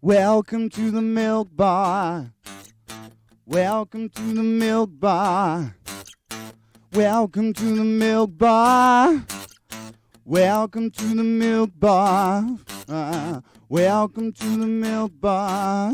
Welcome to the milk bar. Welcome to the milk bar. Welcome to the milk bar. Welcome to the milk bar. Welcome to the milk bar.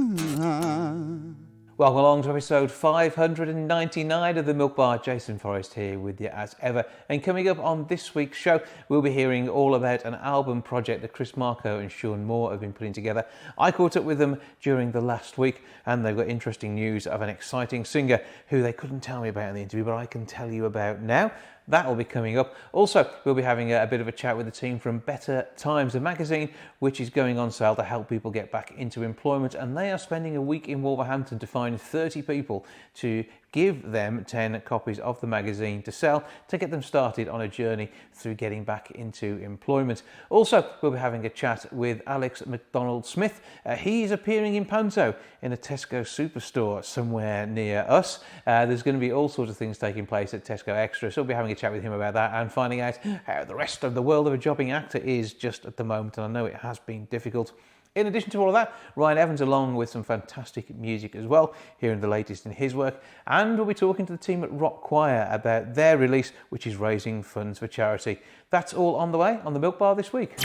Welcome along to episode 599 of the Milk Bar. Jason Forrest here with you as ever. And coming up on this week's show, we'll be hearing all about an album project that Kriss and Shaun have been putting together. I caught up with them during the last week and they've got interesting news of an exciting singer who they couldn't tell me about in the interview, but I can tell you about now. That will be coming up. Also, we'll be having a bit of a chat with the team from Better Times, a magazine which is going on sale to help people get back into employment. And they are spending a week in Wolverhampton to find 30 people to give them 10 copies of the magazine to sell to get them started on a journey through getting back into employment. Also, we'll be having a chat with McDonald-Smith. He's appearing in Panto in a Tesco superstore somewhere near us. There's going to be all sorts of things taking place at Tesco Extra, so we'll be having a chat with him about that and finding out how the rest of the world of a jobbing actor is just at the moment, and I know it has been difficult. In addition to all of that, Ryan Evans along with some fantastic music as well, hearing the latest in his work, and we'll be talking to the team at Rock Choir about their release, which is raising funds for charity. That's all on the way on the Milk Bar this week.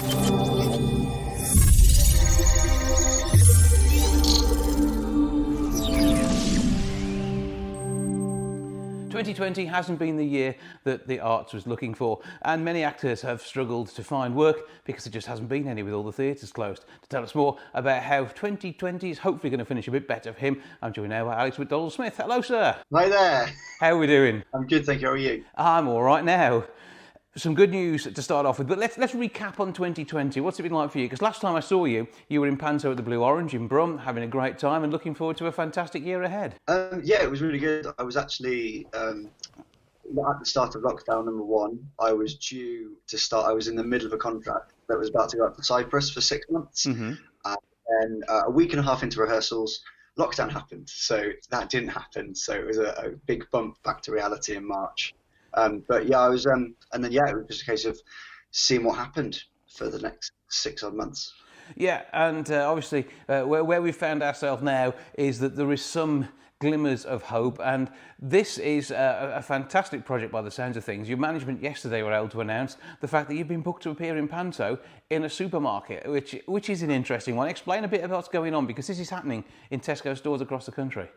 2020 hasn't been the year that the arts was looking for, and many actors have struggled to find work because there just hasn't been any with all the theatres closed. To tell us more about how 2020 is hopefully going to finish a bit better for him, I'm joined now by McDonald-Smith. Hello, sir. Hi there. How are we doing? I'm good, thank you. How are you? I'm all right now. Some good news to start off with, but let's recap on 2020. What's it been like for you? Because last time I saw you, you were in Panto at the Blue Orange in Brum, having a great time and looking forward to a fantastic year ahead. Yeah, it was really good. I was actually, at the start of lockdown number one, I was due to start, I was in the middle of a contract that was about to go up to Cyprus for 6 months. Mm-hmm. And a week and a half into rehearsals, lockdown happened. So that didn't happen. So it was a big bump back to reality in March. But yeah, I was, and then yeah, it was just a case of seeing what happened for the next 6 odd months. Yeah, and obviously, where we found ourselves now is that there is some glimmers of hope, and this is a fantastic project by the sounds of things. Your management yesterday were able to announce the fact that you've been booked to appear in Panto in a supermarket, which is an interesting one. Explain a bit about what's going on, because this is happening in Tesco stores across the country.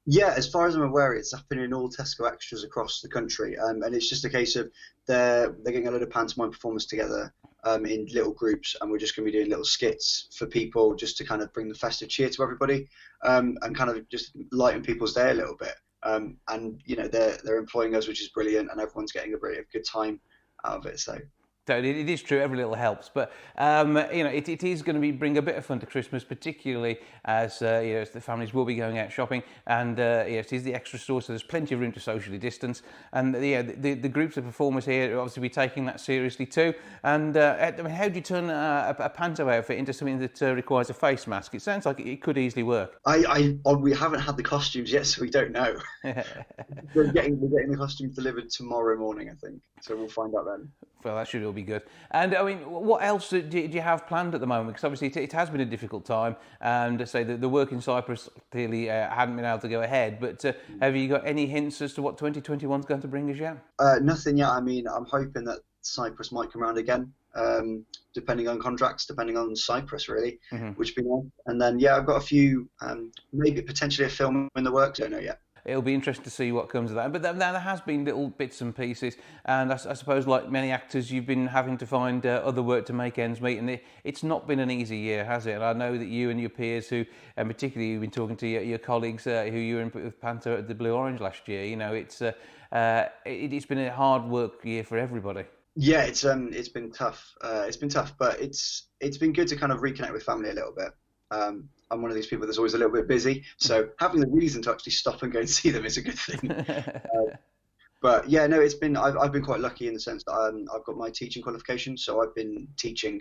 Yeah, as far as I'm aware, it's happening in all Tesco Extras across the country, and it's just a case of they're getting a load of pantomime performers together in little groups, and we're just going to be doing little skits for people just to kind of bring the festive cheer to everybody, and kind of just lighten people's day a little bit. And you know, they're employing us, which is brilliant, and everyone's getting a really good time out of it. So it is true, every little helps, but you know, it is going to bring a bit of fun to Christmas, particularly as you know, as the families will be going out shopping, and it is the extra store, so there's plenty of room to socially distance, and the groups of performers here obviously be taking that seriously too. And I mean, how do you turn a Panto outfit into something that requires a face mask? It sounds like it could easily work. We haven't had the costumes yet, so we don't know. we're getting the costumes delivered tomorrow morning, I think, so we'll find out then. Well, that should all be good. And I mean, what else do you have planned at the moment? Because obviously it has been a difficult time, and to say that the work in Cyprus clearly hadn't been able to go ahead. But have you got any hints as to what 2021 is going to bring us yet? Nothing yet. I mean, I'm hoping that Cyprus might come around again, depending on contracts, depending on Cyprus, really, which would be nice. And then, yeah, I've got a few, maybe potentially a film in the works. Don't know yet. It'll be interesting to see what comes of that. But there has been little bits and pieces, and I suppose, like many actors, you've been having to find other work to make ends meet, and it's not been an easy year, has it? And I know that you and your peers, who, and particularly you've been talking to your colleagues who you were in with Panto at the Blue Orange last year, you know, it's been a hard work year for everybody. Yeah, it's been tough. It's been tough, but it's been good to kind of reconnect with family a little bit. I'm one of these people that's always a little bit busy, so having the reason to actually stop and go and see them is a good thing. But yeah, no, I've been quite lucky in the sense that I've got my teaching qualification, so I've been teaching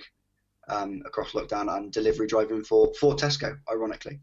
across lockdown, and delivery driving for Tesco, ironically.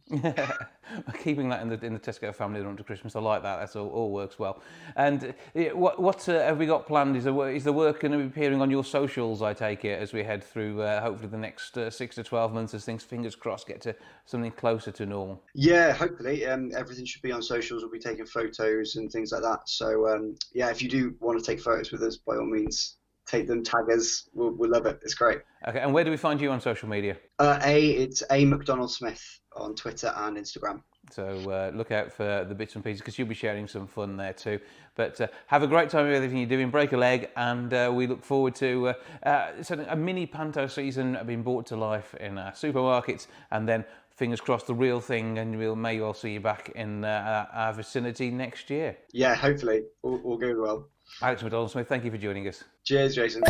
Keeping that in the Tesco family under Christmas, I like that. That's all works well. And what have we got planned? Is the work going to be appearing on your socials, I take it, as we head through hopefully the next 6 to 12 months, as things, fingers crossed, get to something closer to normal? Yeah, hopefully. Everything should be on socials. We'll be taking photos and things like that. So yeah, if you do want to take photos with us, by all means, take them, tag us. We'll love it. It's great. Okay, and where do we find you on social media? It's a McDonald-Smith on Twitter and Instagram. So look out for the bits and pieces, because you'll be sharing some fun there too. But have a great time with everything you're doing, break a leg, and we look forward to a mini Panto season being brought to life in our supermarkets, and then fingers crossed the real thing, and may well see you back in our vicinity next year. Yeah, hopefully. All going well. Alex McDonald-Smith, thank you for joining us. Cheers, Jason.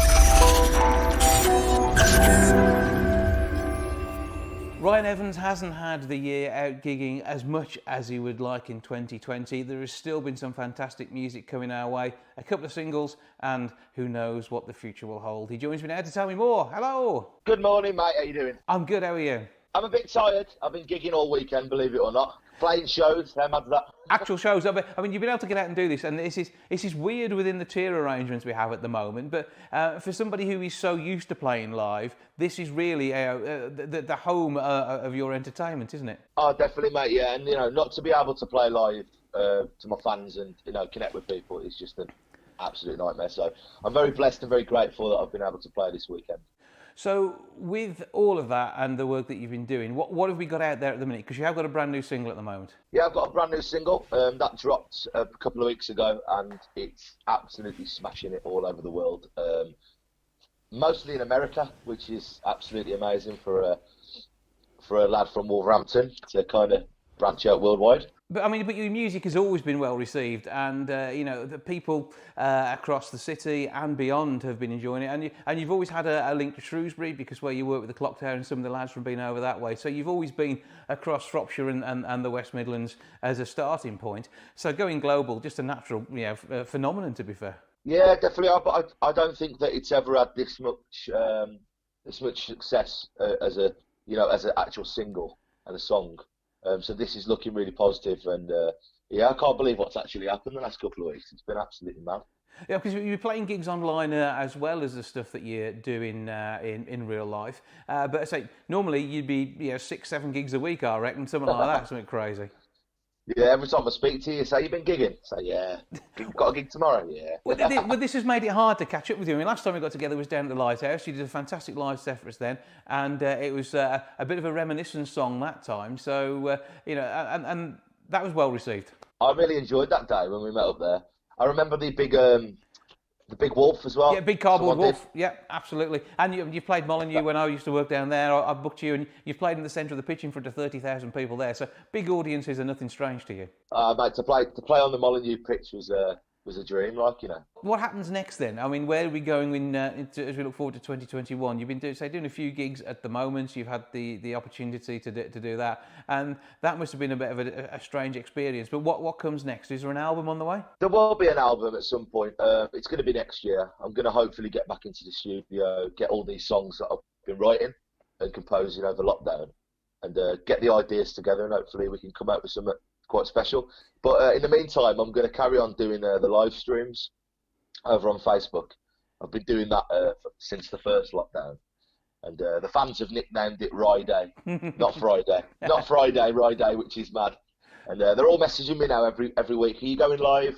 Ryan Evans hasn't had the year out gigging as much as he would like in 2020. There has still been some fantastic music coming our way, a couple of singles, and who knows what the future will hold. He joins me now to tell me more. Hello. Good morning, mate. How you doing? I'm good. How are you? I'm a bit tired. I've been gigging all weekend, believe it or not. Playing shows. How mad's that? Actual shows. I mean, you've been able to get out and do this, and this is weird within the tier arrangements we have at the moment. But for somebody who is so used to playing live, this is really the home of your entertainment, isn't it? Oh, definitely, mate. Yeah, and not to be able to play live to my fans and connect with people is just an absolute nightmare. So I'm very blessed and very grateful that I've been able to play this weekend. So with all of that and the work that you've been doing, what have we got out there at the minute? Because you have got a brand new single at the moment. Yeah, I've got a brand new single that dropped a couple of weeks ago, and it's absolutely smashing it all over the world. Mostly in America, which is absolutely amazing for a lad from Wolverhampton to kind of branch out worldwide. But your music has always been well received, and the people across the city and beyond have been enjoying it. And you've always had a link to Shrewsbury, because where you work with the Clock Tower and some of the lads from being over that way. So you've always been across Shropshire and the West Midlands as a starting point. So going global, just a natural phenomenon, to be fair. Yeah, definitely. But I don't think that it's ever had this much success as an actual single and a song. So this is looking really positive, and I can't believe what's actually happened the last couple of weeks. It's been absolutely mad. Yeah, because you're playing gigs online as well as the stuff that you're doing in real life. But I say normally you'd be 6-7 gigs a week, I reckon, something like that, something crazy. Yeah, every time I speak to you, say you've been gigging. Say yeah, got a gig tomorrow. Yeah. Well, this has made it hard to catch up with you. I mean, last time we got together was down at the Lighthouse. You did a fantastic live set for us then, and it was a bit of a reminiscence song that time. So and that was well received. I really enjoyed that day when we met up there. I remember the big wolf as well. Yeah, big cardboard wolf. Yeah, absolutely. And you played Molyneux when I used to work down there. I booked you, and you played in the centre of the pitch in front of 30,000 people there. So big audiences are nothing strange to you. Mate, to play on the Molyneux pitch was a dream, What happens next then? I mean, where are we going as we look forward to 2021? You've been doing a few gigs at the moment. You've had the opportunity to do that, and that must have been a bit of a strange experience. But what comes next? Is there an album on the way? There will be an album at some point. It's going to be next year. I'm going to hopefully get back into the studio, get all these songs that I've been writing and composing over lockdown, and get the ideas together, and hopefully we can come out with something quite special. But in the meantime, I'm going to carry on doing the live streams over on Facebook. I've been doing that since the first lockdown, and the fans have nicknamed it Rye Day, not Friday, not Friday, Rye Day, which is mad. And they're all messaging me now every week. Are you going live?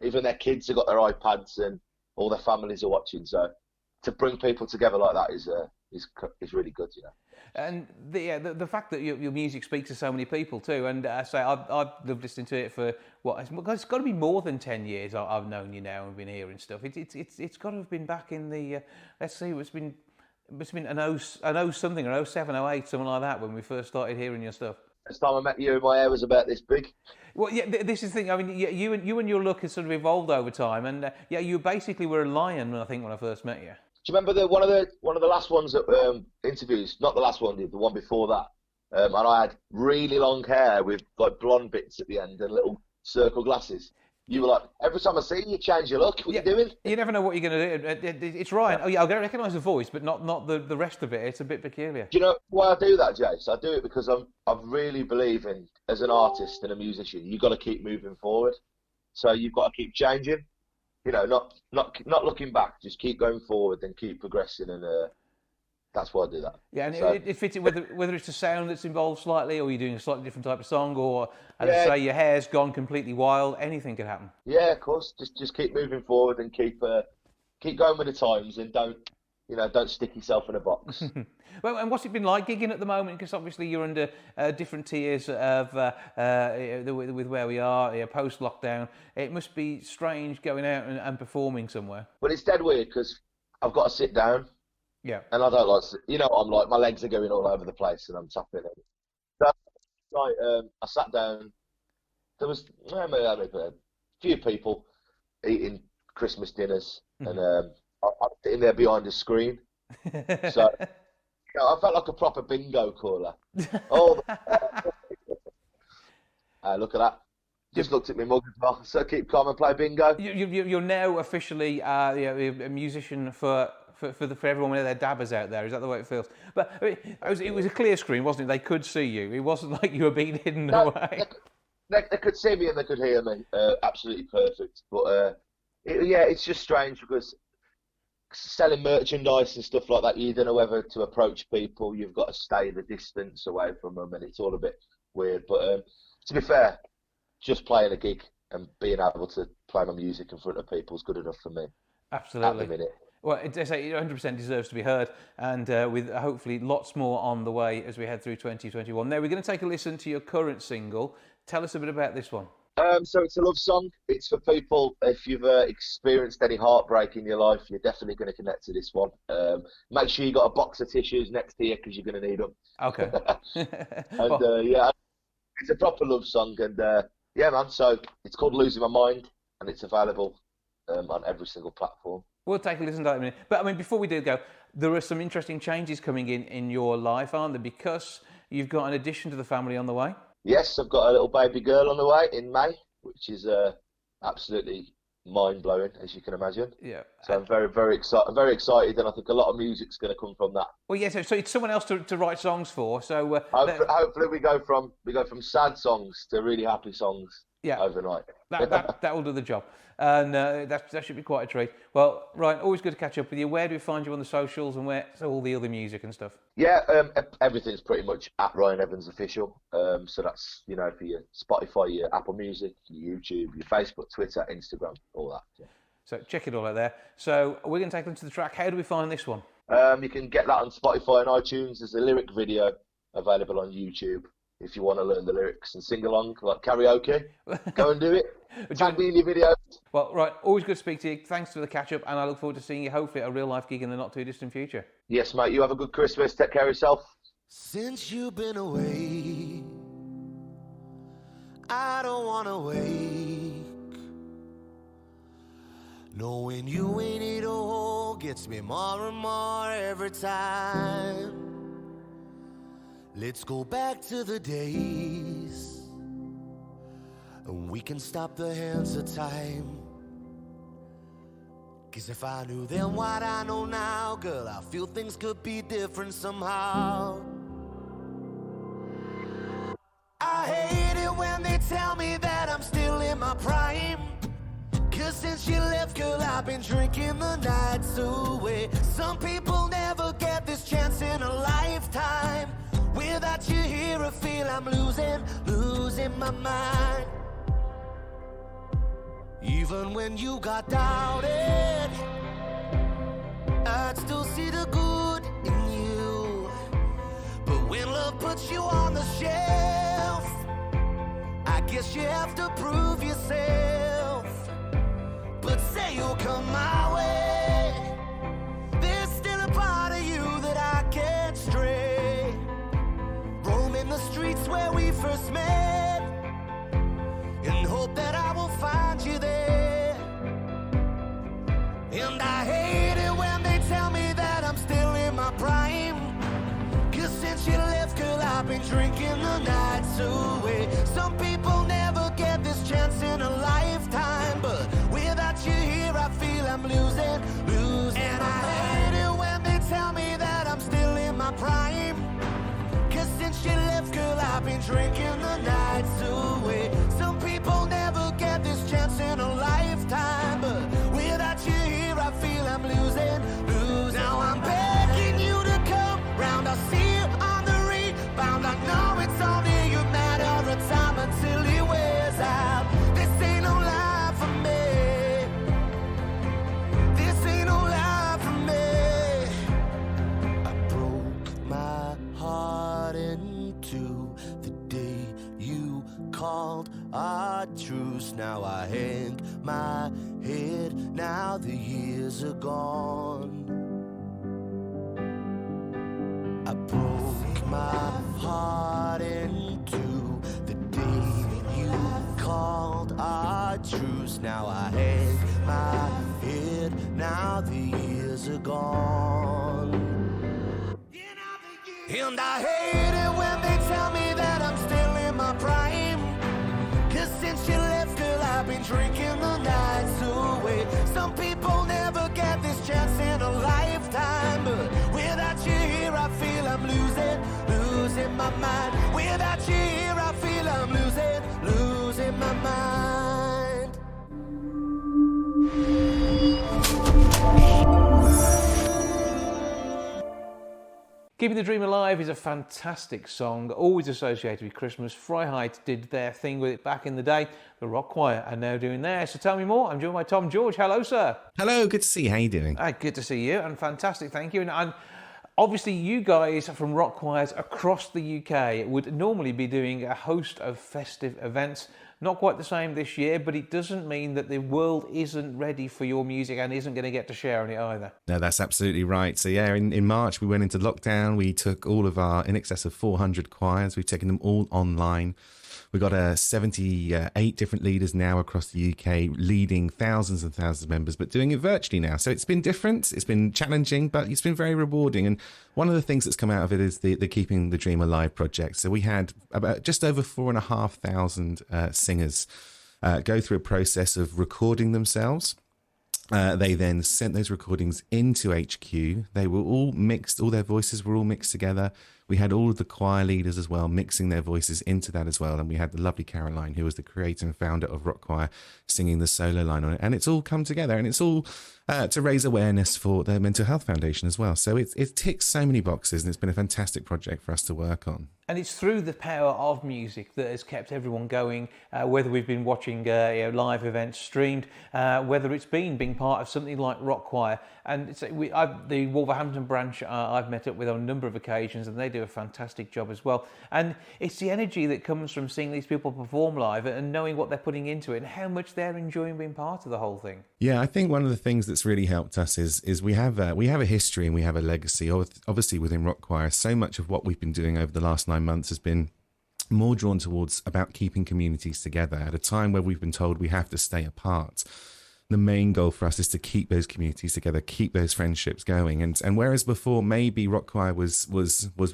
Even their kids have got their iPads, and all their families are watching. So to bring people together like that is really good, And the fact that your music speaks to so many people too, and I've loved listening to it for it's got to be more than 10 years. I've known you now and been hearing stuff. It's got to have been back in the let's see, it's been an 07, 08, something like that when we first started hearing your stuff. First time I met you, my hair was about this big. Well, yeah, this is the thing. I mean, you and your look has sort of evolved over time, and you basically were a lion, I think, when I first met you. Do you remember one of the last ones that interviews? Not the last one, the one before that. And I had really long hair with like blonde bits at the end and little circle glasses. You were like, every time I see you, change your look. What are you doing? You never know what you're going to do. It's Ryan. Oh, yeah, I recognise the voice, but not the rest of it. It's a bit peculiar. Do you know why I do that, Jace? I do it because I really believe in, as an artist and a musician, you've got to keep moving forward. So you've got to keep changing. You know, not looking back. Just keep going forward and keep progressing, and that's why I do that. Yeah, and so, it fits in whether it's the sound that's involved slightly, or you're doing a slightly different type of song, or as I say, your hair's gone completely wild. Anything could happen. Yeah, of course. Just keep moving forward and keep going with the times, and don't stick yourself in a box. Well, and what's it been like gigging at the moment? Because obviously you're under different tiers of with where we are post lockdown. It must be strange going out and performing somewhere. Well, it's dead weird because I've got to sit down. Yeah. And I don't like, I'm like, my legs are going all over the place and I'm tapping it. So, I sat down. There was a few people eating Christmas dinners, and I'm sitting there behind a screen. So, I felt like a proper bingo caller. Look at that. Just looked at me mug as well. So keep calm and play bingo. You're now officially a musician for everyone with their dabbers out there. Is that the way it feels? But I mean, it was a clear screen, wasn't it? They could see you. It wasn't like you were being hidden away. They could see me and they could hear me. Absolutely perfect. But it's just strange because selling merchandise and stuff like that, you don't know whether to approach people. You've got to stay the distance away from them, and it's all a bit weird. But to be fair, just playing a gig and being able to play my music in front of people is good enough for me. Absolutely. At the minute. Well, it 100% deserves to be heard, and with hopefully lots more on the way as we head through 2021. Now, we're going to take a listen to your current single. Tell us a bit about this one. So it's a love song. It's for people, if you've experienced any heartbreak in your life, you're definitely going to connect to this one. Make sure you got a box of tissues next to you because you're going to need them. Okay. And it's a proper love song, and man, so it's called Losing My Mind, and it's available on every single platform. We'll take a listen to that in a minute. But I mean, before we do go, there are some interesting changes coming in your life, aren't there? Because you've got an addition to the family on the way. Yes, I've got a little baby girl on the way in May, which is absolutely mind-blowing, as you can imagine. Yeah. So I'm very, very excited. I'm very excited, and I think a lot of music's going to come from that. Well, yes. So it's someone else to write songs for. So hopefully we go from sad songs to really happy songs. Yeah. Overnight. That will do the job, and that should be quite a treat. Well, Ryan, always good to catch up with you. Where do we find you on the socials, and so all the other music and stuff? Yeah, everything's pretty much at Ryan Evans Official. So that's for your Spotify, your Apple Music, your YouTube, your Facebook, Twitter, Instagram, all that. Yeah. So check it all out there. So we're going to take them to the track. How do we find this one? You can get that on Spotify and iTunes. There's a lyric video available on YouTube. If you want to learn the lyrics and sing along like karaoke, go and do it. Tag me in your videos. Well, right, always good to speak to you. Thanks for the catch up, and I look forward to seeing you hopefully at a real life gig in the not too distant future. Yes, mate. You have a good Christmas. Take care of yourself. Since you've been away, I don't want to wake. Knowing you ain't it all gets me more and more every time. Let's go back to the days, and we can stop the hands of time. 'Cause if I knew then what I know now, girl, I feel things could be different somehow. I hate it when they tell me that I'm still in my prime. 'Cause since you left, girl, I've been drinking the nights away. Some people never get this chance in a lifetime. Without you here, I feel I'm losing my mind. Even when you got doubted, I'd still see the good in you. But when love puts you on the shelf, I guess you have to prove yourself. But say you'll come my way, there's still a part of you that I can't stray. Roaming the streets where we first met, and hope that I will find you there. And I hate it when they tell me that I'm still in my prime. 'Cause since you left, girl, I've been drinking the nights away. Some people never get this chance in a lifetime. I'm losing. And I hate it when they tell me that I'm still in my prime. Cause since you left, girl, I've been drinking the nights away. Some people never get this chance in a lifetime, but without you here, I feel I'm losing. Now I'm begging you to come round. I'll see you on the rebound. I know it's only a matter of time until it wears out. This ain't no life for me. This ain't no life for me. I broke my heart in two the day you called our truce. Now I hang my head, now the years are gone. I broke my heart in two the day you called our truce. Now I hang my head, now the years are gone. And I hate it when they tell me that I'm still in my prime. Cause since you left, girl, I've been drinking the nights away. Some people never get this chance in a lifetime, but without you here, I feel I'm losing my mind. Without you here, I feel I'm losing my mind. Keeping the Dream Alive is a fantastic song, always associated with Christmas. Freiheit did their thing with it back in the day. The Rock Choir are now doing theirs. So tell me more. I'm joined by Tom George. Hello, sir. Hello, good to see you. How you doing? Good to see you, and fantastic, thank you. And obviously, you guys from rock choirs across the UK would normally be doing a host of festive events. Not quite the same this year, but it doesn't mean that the world isn't ready for your music and isn't going to get to share in it either. No, that's absolutely right. So yeah, in March we went into lockdown. We took all of our in excess of 400 choirs. We've taken them all online. We've got 78 different leaders now across the UK, leading thousands and thousands of members, but doing it virtually now. So it's been different, it's been challenging, but it's been very rewarding. And one of the things that's come out of it is the Keeping the Dream Alive project. So we had about just over 4,500 singers go through a process of recording themselves. They then sent those recordings into HQ. They were all mixed, all their voices were all mixed together. We had all of the choir leaders as well, mixing their voices into that as well. And we had the lovely Caroline, who was the creator and founder of Rock Choir, singing the solo line on it. And it's all come together, and it's all to raise awareness for the Mental Health Foundation as well. So it ticks so many boxes, and it's been a fantastic project for us to work on. And it's through the power of music that has kept everyone going, whether we've been watching live events streamed, whether it's been being part of something like Rock Choir. And the Wolverhampton branch I've met up with on a number of occasions, and they do a fantastic job as well. And it's the energy that comes from seeing these people perform live and knowing what they're putting into it and how much they're enjoying being part of the whole thing. Yeah, I think one of the things that's really helped us is we have a history and we have a legacy. Obviously, within Rock Choir, so much of what we've been doing over the last 9 months has been more drawn towards about keeping communities together at a time where we've been told we have to stay apart. The main goal for us is to keep those communities together, keep those friendships going. And whereas before maybe Rock Choir was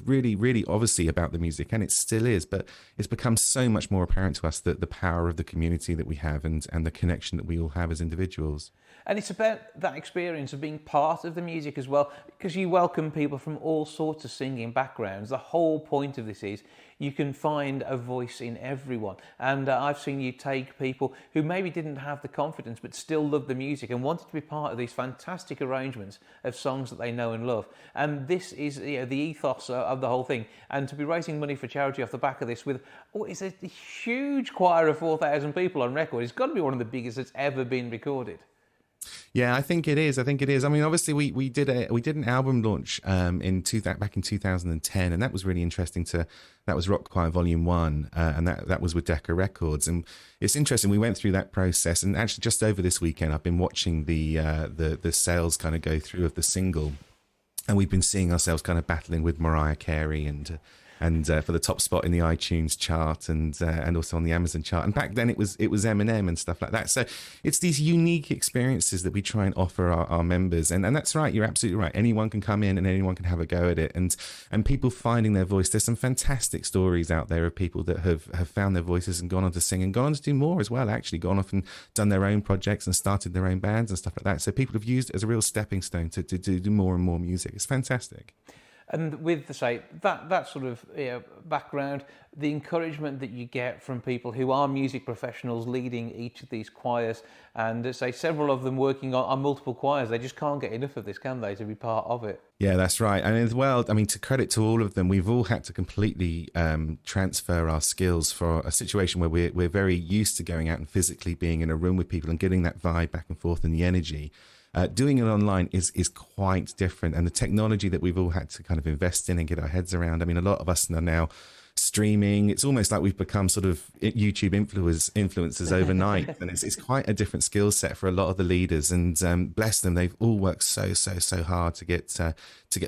really, really obviously about the music, and it still is, but it's become so much more apparent to us that the power of the community that we have and the connection that we all have as individuals. And it's about that experience of being part of the music as well, because you welcome people from all sorts of singing backgrounds. The whole point of this is you can find a voice in everyone. And I've seen you take people who maybe didn't have the confidence but still loved the music and wanted to be part of these fantastic arrangements of songs that they know and love. And this is the ethos of the whole thing. And to be raising money for charity off the back of this with, it's a huge choir of 4,000 people on record. It's got to be one of the biggest that's ever been recorded. Yeah, I think it is. I mean, obviously, we did an album launch back in 2010, and that was really interesting. That was Rock Choir Volume 1, and that was with Decca Records. And it's interesting. We went through that process, and actually, just over this weekend, I've been watching the sales kind of go through of the single, and we've been seeing ourselves kind of battling with Mariah Carey and and for the top spot in the iTunes chart and also on the Amazon chart. And back then it was Eminem and stuff like that. So it's these unique experiences that we try and offer our members. And that's right, you're absolutely right. Anyone can come in and anyone can have a go at it. And people finding their voice. There's some fantastic stories out there of people that have found their voices and gone on to sing and gone on to do more as well, actually gone off and done their own projects and started their own bands and stuff like that. So people have used it as a real stepping stone to do more and more music. It's fantastic. And with that sort of background, the encouragement that you get from people who are music professionals leading each of these choirs, and say several of them working on multiple choirs, they just can't get enough of this, can they, to be part of it? Yeah, that's right. And as well, I mean, to credit to all of them, we've all had to completely transfer our skills for a situation where we're very used to going out and physically being in a room with people and getting that vibe back and forth and the energy. Doing it online is quite different, and the technology that we've all had to kind of invest in and get our heads around. I mean, a lot of us are now streaming. It's almost like we've become sort of YouTube influencers overnight, and it's quite a different skill set for a lot of the leaders. And bless them, they've all worked so hard to get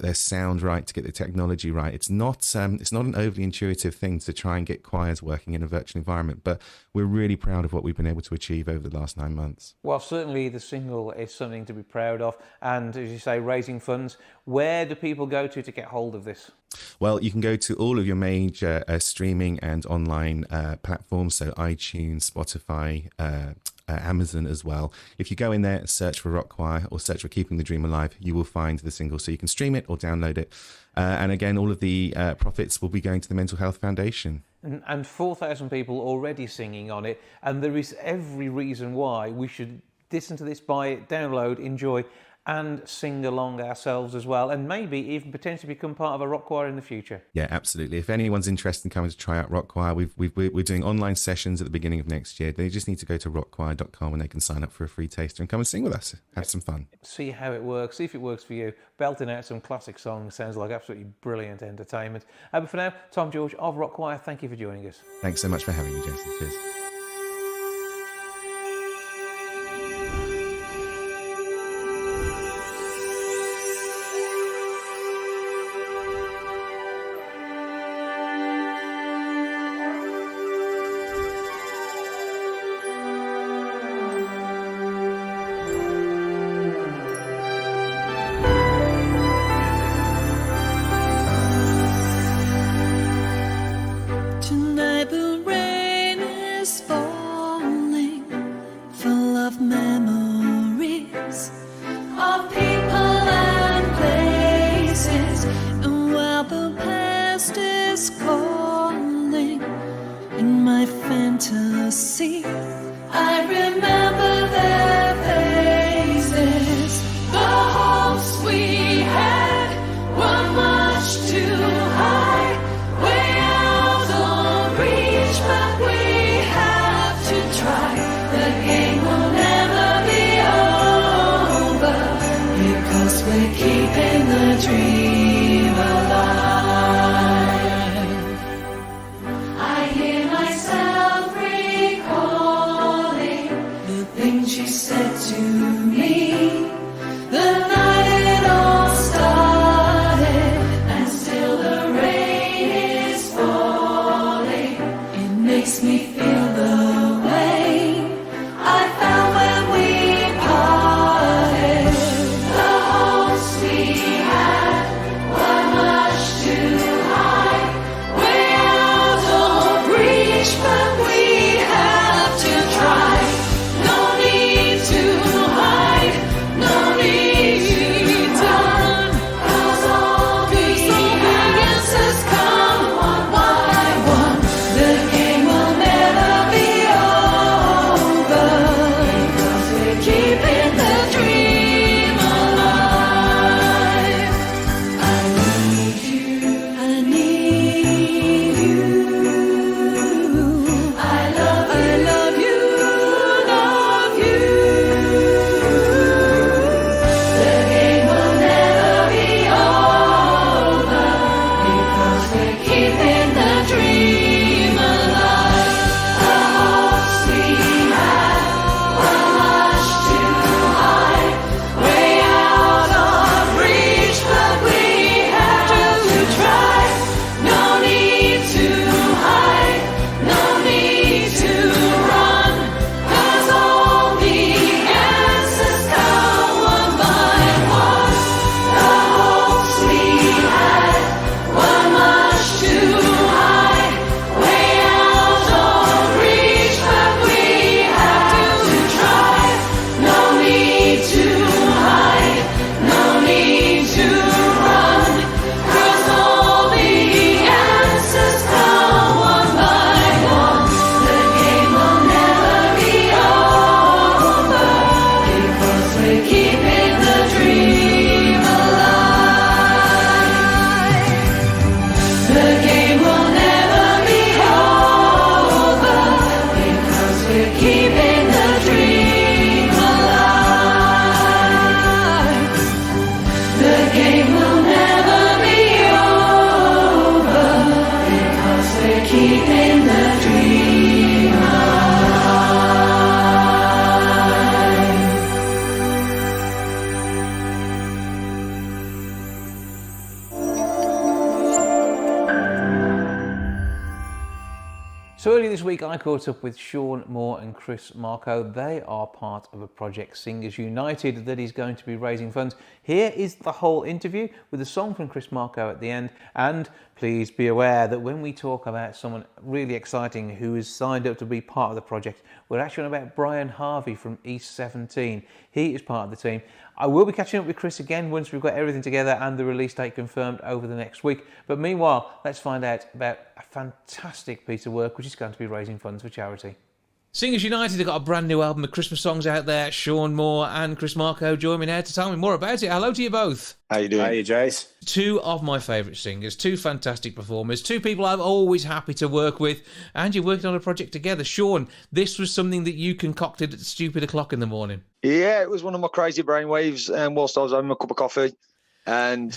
their sound right, to get the technology right. It's not an overly intuitive thing to try and get choirs working in a virtual environment, but we're really proud of what we've been able to achieve over the last 9 months. Well, certainly the single is something to be proud of, and as you say, raising funds. Where do people go to get hold of this? Well, you can go to all of your major streaming and online platforms, so iTunes, Spotify, Amazon as well. If you go in there and search for Rock Choir or search for Keeping the Dream Alive, you will find the single, so you can stream it or download it. And again, all of the profits will be going to the Mental Health Foundation. And 4,000 people already singing on it, and there is every reason why we should listen to this, buy it, download, enjoy, and sing along ourselves as well, and maybe even potentially become part of a rock choir in the future. Yeah, absolutely. If anyone's interested in coming to try out rock choir, we're doing online sessions at the beginning of next year. They just need to go to rockchoir.com and they can sign up for a free taster and come and sing with us. Have some fun. See how it works. See if it works for you. Belting out some classic songs sounds like absolutely brilliant entertainment. But for now, Tom George of Rock Choir, thank you for joining us. Thanks so much for having me, Jason. Cheers. No need So earlier this week I caught up with Shaun Moore and Kriss Marco. They are part of a project, Singers United, that is going to be raising funds. Here is the whole interview with a song from Kriss Marco at the end. And please be aware that when we talk about someone really exciting who is signed up to be part of the project, we're actually on about Brian Harvey from East 17. He is part of the team. I will be catching up with Kriss again once we've got everything together and the release date confirmed over the next week. But meanwhile, let's find out about a fantastic piece of work which is going to be raising funds for charity. Singers United have got a brand new album of Christmas songs out there. Shaun Moore and Kriss Marco join me now to tell me more about it. Hello to you both. How you doing? How are you, Jace? Two of my favourite singers, two fantastic performers, two people I'm always happy to work with, and you're working on a project together. Shaun, this was something that you concocted at stupid o'clock in the morning. Yeah, it was one of my crazy brainwaves whilst I was having a cup of coffee, and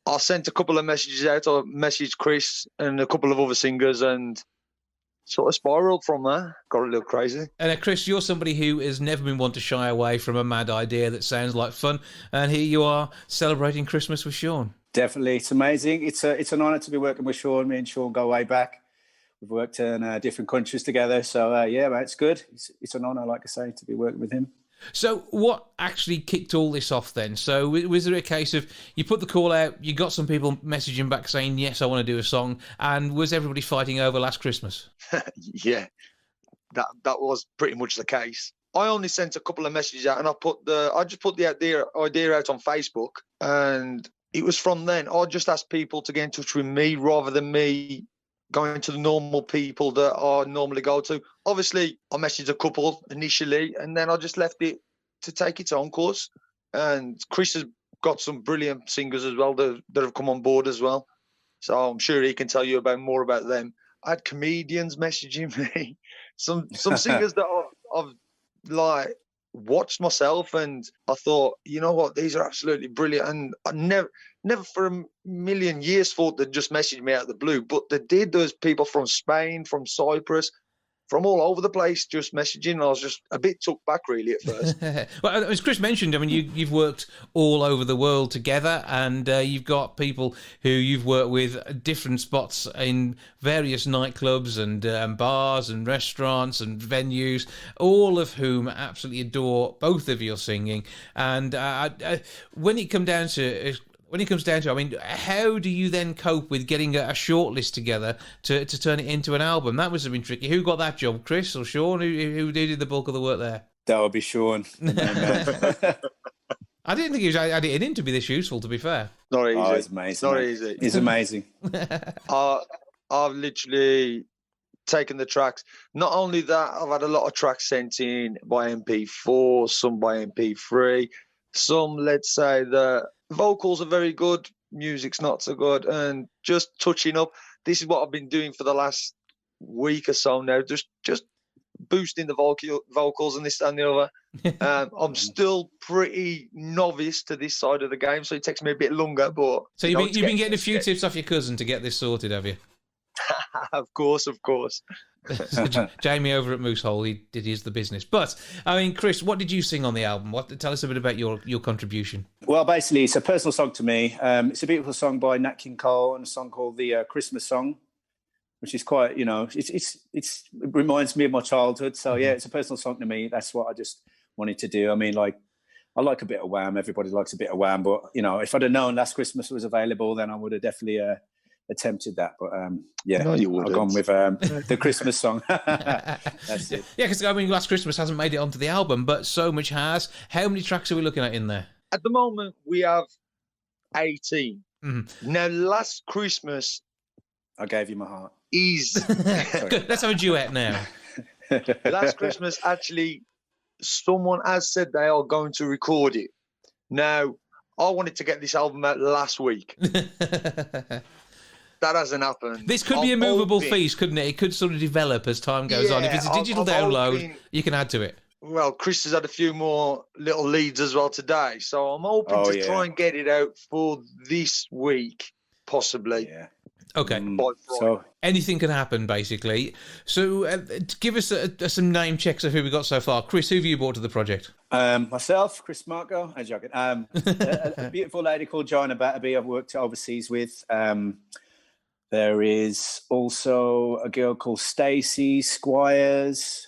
I sent a couple of messages out. I messaged Kriss and a couple of other singers, and sort of spiraled from there. Got a little crazy. And Kriss, you're somebody who has never been one to shy away from a mad idea that sounds like fun, and here you are celebrating Christmas with Shaun. Definitely, it's amazing. It's an honour to be working with Shaun. Me and Shaun go way back. We've worked in different countries together, so yeah, mate, it's good. It's an honour, like I say, to be working with him. So what actually kicked all this off then? So was there a case of you put the call out, you got some people messaging back saying, yes, I want to do a song, and was everybody fighting over Last Christmas? Yeah, that was pretty much the case. I only sent a couple of messages out, and I just put the idea out on Facebook, and it was from then. I just asked people to get in touch with me rather than me going to the normal people that I normally go to. Obviously, I messaged a couple initially, and then I just left it to take its own course. And Kriss has got some brilliant singers as well that have come on board as well. So I'm sure he can tell you more about them. I had comedians messaging me, some singers that I've like watched myself, and I thought, you know what, these are absolutely brilliant. And I never for a million years thought they'd just message me out of the blue, but they did. There's people from Spain, from Cyprus, from all over the place just messaging. I was just a bit took back really at first. Well, as Kriss mentioned, I mean, you've worked all over the world together, and you've got people who you've worked with at different spots in various nightclubs and bars and restaurants and venues, all of whom absolutely adore both of your singing. And when it comes down to, I mean, how do you then cope with getting a shortlist together to turn it into an album? That must have been tricky. Who got that job, Kriss or Shaun? Who did the bulk of the work there? That would be Shaun. I didn't think he was edited in to be this useful, to be fair. Not easy. Oh, it's amazing. Not easy. It's amazing. I've literally taken the tracks. Not only that, I've had a lot of tracks sent in by MP4, some by MP3. Some, let's say, the vocals are very good, music's not so good, and just touching up. This is what I've been doing for the last week or so now, just boosting the vocals and this and the other. I'm still pretty novice to this side of the game, so it takes me a bit longer. But so you've been getting a few tips off your cousin to get this sorted, have you? Of course. Jamie over at Moosehole, he did the business. But, I mean, Kriss, what did you sing on the album? Tell us a bit about your contribution. Well, basically, it's a personal song to me. It's a beautiful song by Nat King Cole, and a song called the Christmas Song, which is quite, it reminds me of my childhood. So, yeah, it's a personal song to me. That's what I just wanted to do. I mean, like, I like a bit of Wham. Everybody likes a bit of Wham. But, if I'd have known Last Christmas was available, then I would have definitely attempted that. But, yeah, no, I've gone with the Christmas song. That's it. Yeah, because, I mean, Last Christmas hasn't made it onto the album, but so much has. How many tracks are we looking at in there? At the moment, we have 18. Mm-hmm. Now, Last Christmas... I gave you my heart. Good. Let's have a duet now. Last Christmas, actually, someone has said they are going to record it. Now, I wanted to get this album out last week. That hasn't happened. This could be a movable feast, couldn't it? It could sort of develop as time goes on. If it's a digital download, you can add to it. Well, Kriss has had a few more little leads as well today. So I'm hoping to try and get it out for this week, possibly. Yeah. Okay. So anything can happen, basically. So give us some name checks of who we got so far. Kriss, who have you brought to the project? Myself, Kriss Marco. I'm joking. A beautiful lady called Joanna Batterby I've worked overseas with. There is also a girl called Stacey Squires,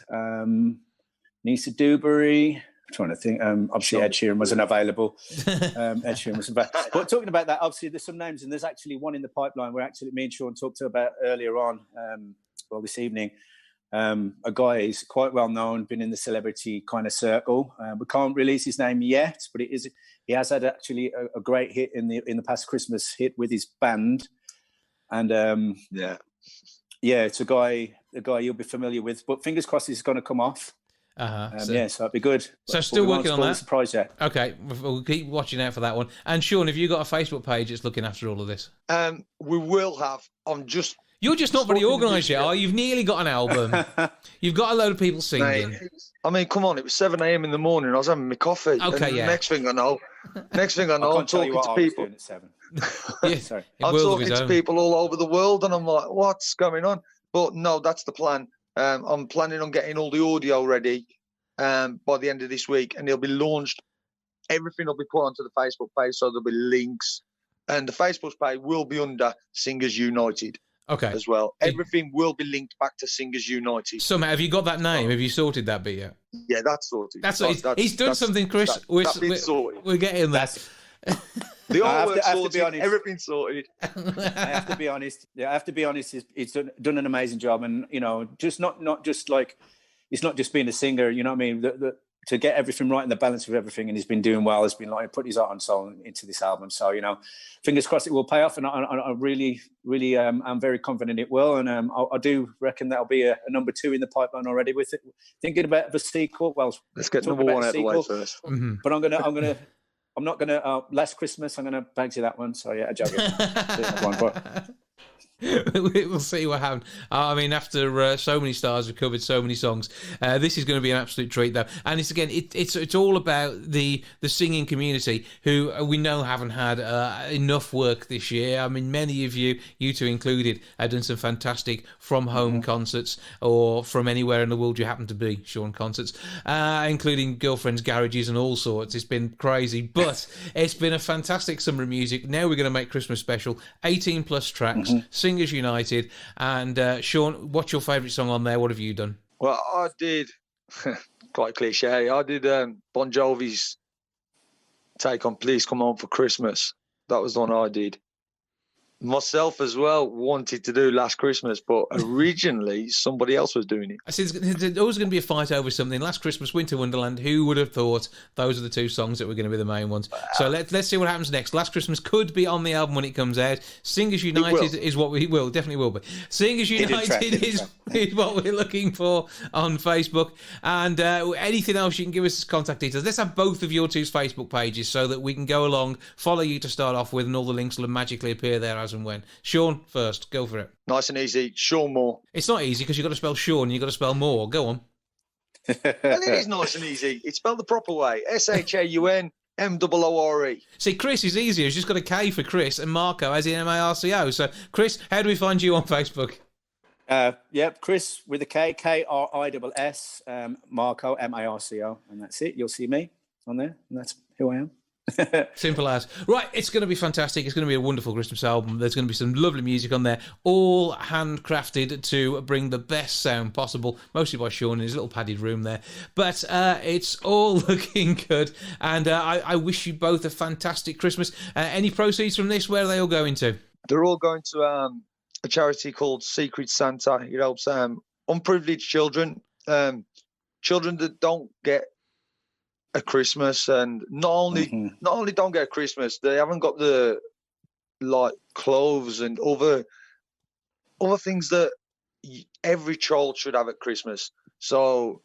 Nisa Dewberry. I'm trying to think. Obviously, Ed Sheeran wasn't available. Ed Sheeran wasn't available. But talking about that, obviously, there's some names, and there's actually one in the pipeline where actually me and Shaun talked about earlier on, this evening. A guy who's quite well known, been in the celebrity kind of circle. We can't release his name yet, but he has had actually a great hit in the past Christmas hit with his band. And it's a guy you'll be familiar with. But fingers crossed, it's going to come off. So that'd be good. So still working on that. Surprise yet. Okay, we'll keep watching out for that one. And Shaun, have you got a Facebook page that's looking after all of this? We will have. You're just not very organised yet, are you? You've nearly got an album. You've got a load of people singing. Mate, I mean, come on, it was 7 a.m. in the morning. I was having my coffee. Okay, and Next thing I know, I'm talking to people. At 7. Sorry. I'm talking to people all over the world, and I'm like, what's going on? But no, that's the plan. I'm planning on getting all the audio ready by the end of this week, and it'll be launched. Everything will be put onto the Facebook page, so there'll be links. And the Facebook page will be under Singers United. Okay. As well. Everything will be linked back to Singers United. So, Matt, have you got that name? Have you sorted that bit yet? Yeah, that's sorted. He's done something, Kriss. We're getting that. The artwork sorted, everything's sorted. I have to be honest. Yeah, I have to be honest. He's done an amazing job, and just not just like it's not just being a singer. You know what I mean? To get everything right and the balance of everything, and he's been doing well. He's been like put his heart and soul into this album. So fingers crossed it will pay off, and I really, really I'm very confident it will. And I do reckon that'll be a number 2 in the pipeline already. With it, thinking about the sequel. Well, let's get number 1 out of the way first. Mm-hmm. But I'm not gonna. Last Christmas, I'm gonna bag you that one. So yeah, a jugger. We'll see what happens. I mean, after so many stars have covered so many songs, this is going to be an absolute treat, though. And it's all about the singing community, who we know haven't had enough work this year. I mean, many of you two included, have done some fantastic from home concerts, or from anywhere in the world you happen to be, Shaun, concerts, including girlfriends' garages and all sorts. It's been crazy, but it's been a fantastic summer of music. Now we're going to make Christmas special, 18 plus tracks. Singers United. And Shaun, what's your favourite song on there? What have you done? Well, I did, quite cliche, I did Bon Jovi's take on Please Come Home for Christmas. That was the one I did. Myself as well wanted to do Last Christmas, but originally somebody else was doing it. I see there's always going to be a fight over something. Last Christmas, Winter Wonderland. Who would have thought those are the 2 songs that were going to be the main ones? So let's see what happens next. Last Christmas could be on the album when it comes out. Singers United is what we will definitely will be. Singers United is what we're looking for on Facebook. And anything else you can give us as contact details. Let's have both of your 2's Facebook pages so that we can go along, follow you to start off with, and all the links will magically appear there as and when. Shaun, first, go for it. Nice and easy. Shaun Moore. It's not easy because you've got to spell Shaun and you've got to spell Moore. Go on. Well, it is nice and easy. It's spelled the proper way. SHAUN MOORE. See, Kriss is easier. He's just got a K for Kriss and Marco as in MARCO. So, Kriss, how do we find you on Facebook? Kriss with a K, KRISS, Marco, MARCO, and that's it. You'll see me on there, and that's who I am. Simple as. Right, it's going to be fantastic. It's going to be a wonderful Christmas album. There's going to be some lovely music on there, all handcrafted to bring the best sound possible, mostly by Shaun in his little padded room there. But it's all looking good, and I wish you both a fantastic Christmas. Any proceeds from this, where are they all going to? They're all going to a charity called Secret Santa. It helps unprivileged children, children that don't get a Christmas, and not only don't get a Christmas, they haven't got the clothes and other things that every child should have at Christmas. So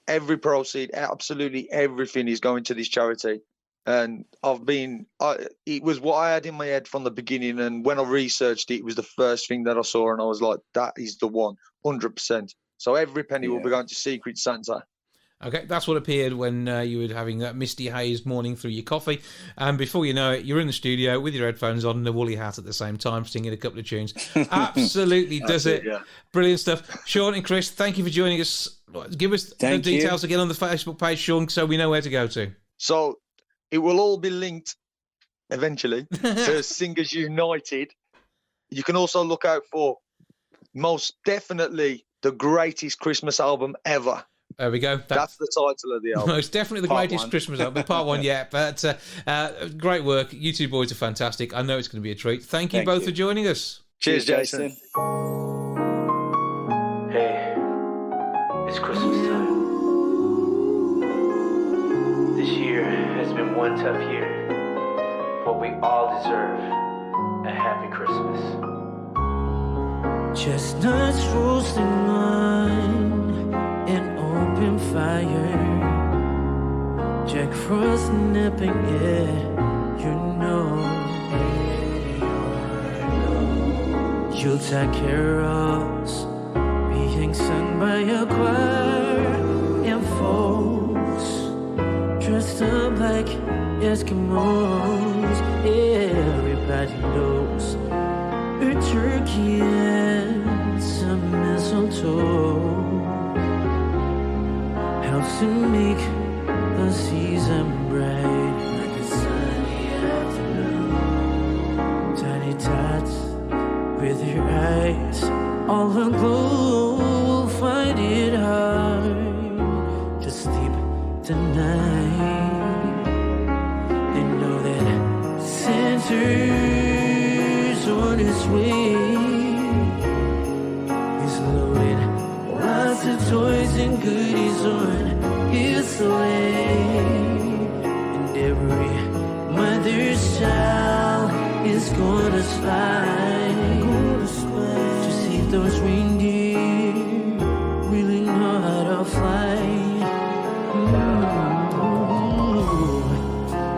every proceed, absolutely everything, is going to this charity. And it was what I had in my head from the beginning, and when I researched it, it was the first thing that I saw, and I was like, that is the one, 100%. So every penny will be going to Secret Santa. Okay, that's what appeared when you were having that misty haze morning through your coffee. And before you know it, you're in the studio with your headphones on and a woolly hat at the same time, singing a couple of tunes. Absolutely does it. Yeah. Brilliant stuff. Shaun and Kriss, thank you for joining us. Give us the details again on the Facebook page, Shaun, so we know where to go to. So it will all be linked eventually to Singers United. you can also look out for most definitely the greatest Christmas album ever. There we go. That's the title of the album. Most definitely the greatest Christmas album. Part 1, yeah. But great work. You two boys are fantastic. I know it's going to be a treat. Thank you both for joining us. Cheers, Jason. Hey, it's Christmas time. This year has been one tough year, but we all deserve a happy Christmas. Chestnuts roasting on an open fire, Jack Frost nipping it, you know. Yuletide carols being sung by a choir, and folks dressed up like Eskimos. Everybody knows a turkey and some mistletoe helps to make the season bright, like a sunny afternoon. Tiny tots with your eyes all aglow will find it hard to sleep tonight. They know that Santa's on his way. He's loaded lots of toys and goodies on his sleigh, and every mother's child is gonna slide to see if those reindeer really know how to fly.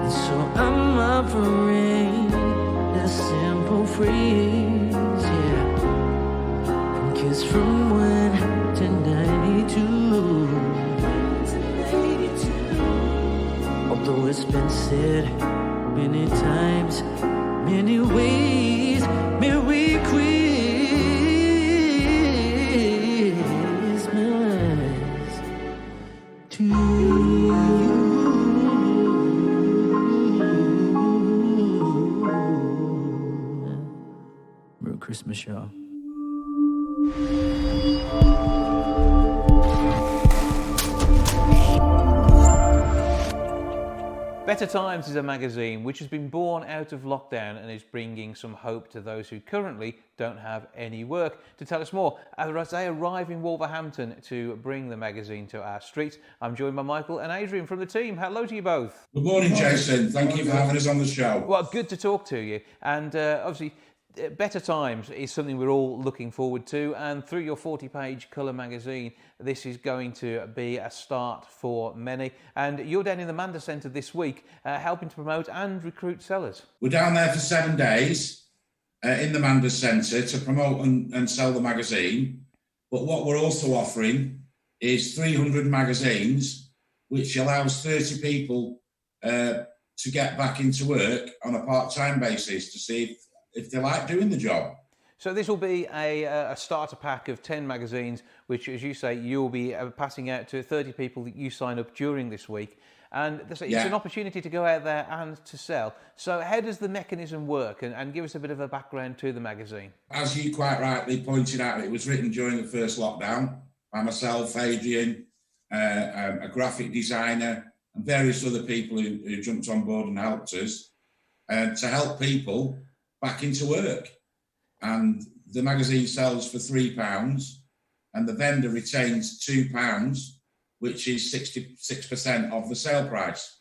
And so I'm offering a simple phrase, yeah, from kids from 1 to 92. Although it's been said many times, many ways, Merry Christmas to you. Merry Christmas, y'all. Better Times is a magazine which has been born out of lockdown and is bringing some hope to those who currently don't have any work. To tell us more, as they arrive in Wolverhampton to bring the magazine to our streets, I'm joined by Michael and Adrian from the team. Hello to you both. Good morning, Jason. Thank you for having us on the show. Well, good to talk to you. And obviously, Better Times is something we're all looking forward to, and through your 40-page colour magazine, this is going to be a start for many. And you're down in the Mander Centre this week, helping to promote and recruit sellers. We're down there for 7 days in the Mander Centre to promote and sell the magazine. But what we're also offering is 300 magazines, which allows 30 people to get back into work on a part-time basis to see if they like doing the job. So this will be a starter pack of 10 magazines, which, as you say, you'll be passing out to 30 people that you sign up during this week. And it's an opportunity to go out there and to sell. So how does the mechanism work? And give us a bit of a background to the magazine. As you quite rightly pointed out, it was written during the first lockdown by myself, Adrian, a graphic designer, and various other people who jumped on board and helped us to help people back into work. And the magazine sells for £3 and the vendor retains £2, which is 66% of the sale price.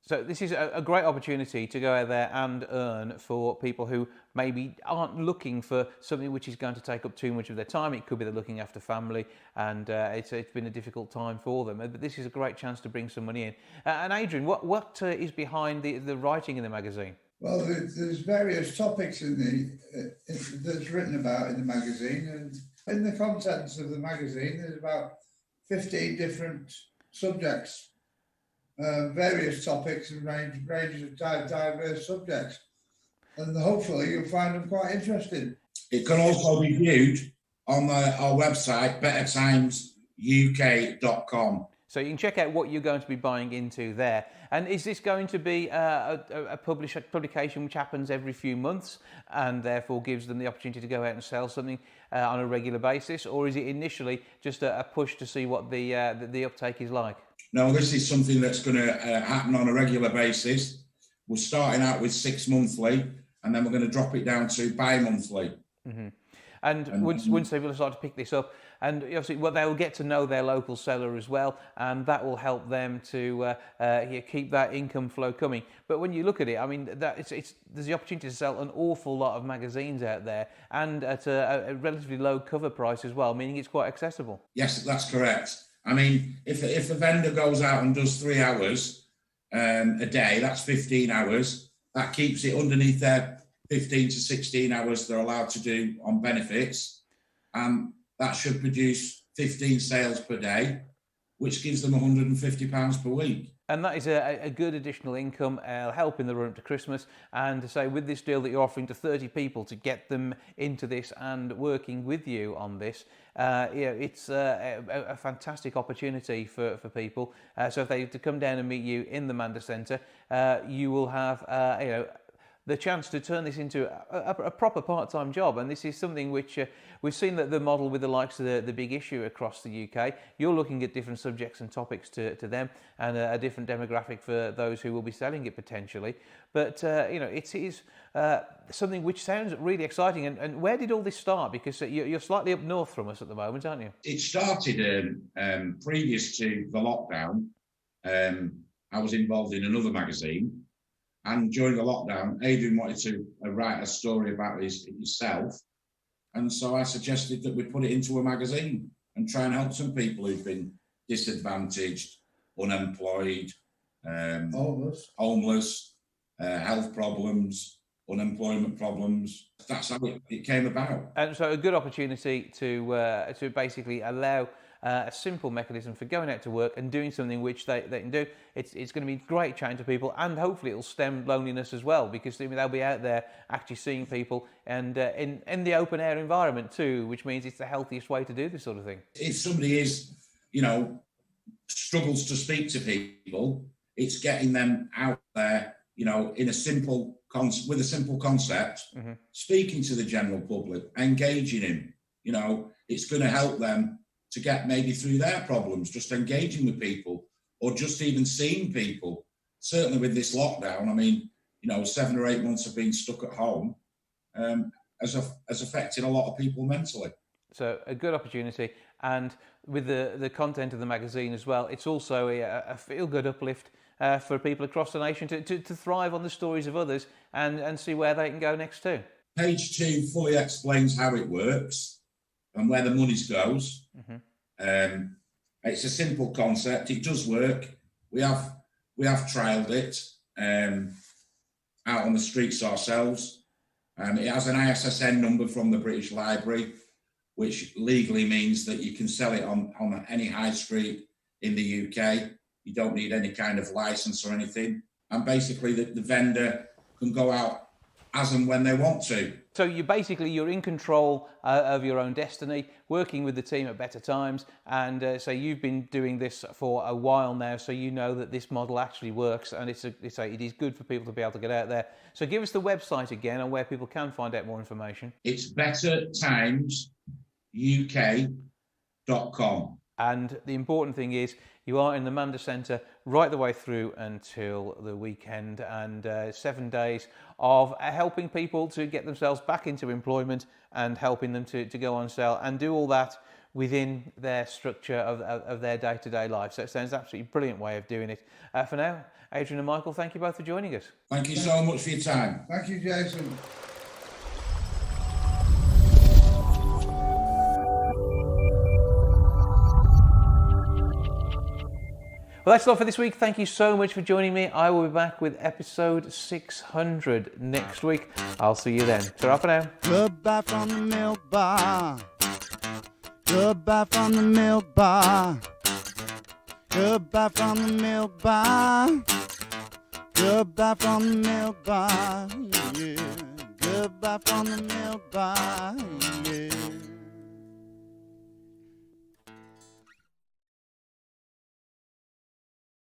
So this is a great opportunity to go out there and earn for people who maybe aren't looking for something which is going to take up too much of their time. It could be they're looking after family, and it's been a difficult time for them. But this is a great chance to bring some money in. And Adrian, what is behind the writing in the magazine? Well, there's various topics that's written about in the magazine, and in the contents of the magazine, there's about 15 different subjects, various topics and ranges of diverse subjects, and hopefully you'll find them quite interesting. It can also be viewed on our website, bettertimesuk.com. So you can check out what you're going to be buying into there. And is this going to be a publication which happens every few months and therefore gives them the opportunity to go out and sell something on a regular basis? Or is it initially just a push to see what the uptake is like? No, this is something that's going to happen on a regular basis. We're starting out with 6 monthly, and then we're going to drop it down to bi-monthly. Mm-hmm. And once people start to pick this up, and obviously, well, they'll get to know their local seller as well, and that will help them to keep that income flow coming. But when you look at it, I mean, there's the opportunity to sell an awful lot of magazines out there, and at a relatively low cover price as well, meaning it's quite accessible. Yes, that's correct. I mean, if a vendor goes out and does 3 hours a day, that's 15 hours. That keeps it underneath their 15 to 16 hours they're allowed to do on benefits, and that should produce 15 sales per day, which gives them £150 per week. And that is a good additional income, help in the run up to Christmas. And to say, with this deal that you're offering to 30 people to get them into this and working with you on this, it's a fantastic opportunity for people. So if they to come down and meet you in the Mander Centre, you will have the chance to turn this into a proper part-time job. And this is something which we've seen that the model with the likes of the Big Issue across the UK. You're looking at different subjects and topics to them, and a different demographic for those who will be selling it potentially. But it is something which sounds really exciting. And where did all this start? Because you're slightly up north from us at the moment, aren't you? It started previous to the lockdown. I was involved in another magazine. And during the lockdown, Adrian wanted to write a story about himself. And so I suggested that we put it into a magazine and try and help some people who've been disadvantaged, unemployed, homeless, health problems, unemployment problems. That's how it came about. And so a good opportunity to basically allow a simple mechanism for going out to work and doing something which they can do. It's going to be great chatting to people, and hopefully it'll stem loneliness as well, because they'll be out there actually seeing people and in the open air environment too, which means it's the healthiest way to do this sort of thing. If somebody struggles to speak to people, it's getting them out there, in a simple with a simple concept, mm-hmm. speaking to the general public, engaging him. It's going to help them to get maybe through their problems, just engaging with people or just even seeing people. Certainly with this lockdown, 7 or 8 months of being stuck at home has affected a lot of people mentally. So a good opportunity. And with the content of the magazine as well, it's also a feel-good uplift for people across the nation to thrive on the stories of others and see where they can go next too. Page 2 fully explains how it works and where the money goes. Mm-hmm. It's a simple concept. It does work. We have trialled it out on the streets ourselves. It has an ISSN number from the British Library, which legally means that you can sell it on any high street in the UK. You don't need any kind of license or anything. And basically the vendor can go out as and when they want to. So you're in control of your own destiny, working with the team at Better Times, and so you've been doing this for a while now, so you know that this model actually works, and it is good for people to be able to get out there. So give us the website again and where people can find out more information. It's bettertimesuk.com. And the important thing is you are in the Mander Centre right the way through until the weekend, and 7 days of helping people to get themselves back into employment and helping them to go on sale and do all that within their structure of their day-to-day life. So it sounds absolutely brilliant way of doing it. For now, Adrian and Michael, thank you both for joining us. Thank you so much for your time. Thank you, Jason. Well, that's all for this week. Thank you so much for joining me. I will be back with episode 600 next week. I'll see you then. Ta-ra for now. Goodbye from the milk bar. Goodbye from the milk bar. Goodbye from the milk bar. Goodbye from the milk bar. Yeah. Goodbye from the milk bar. Yeah.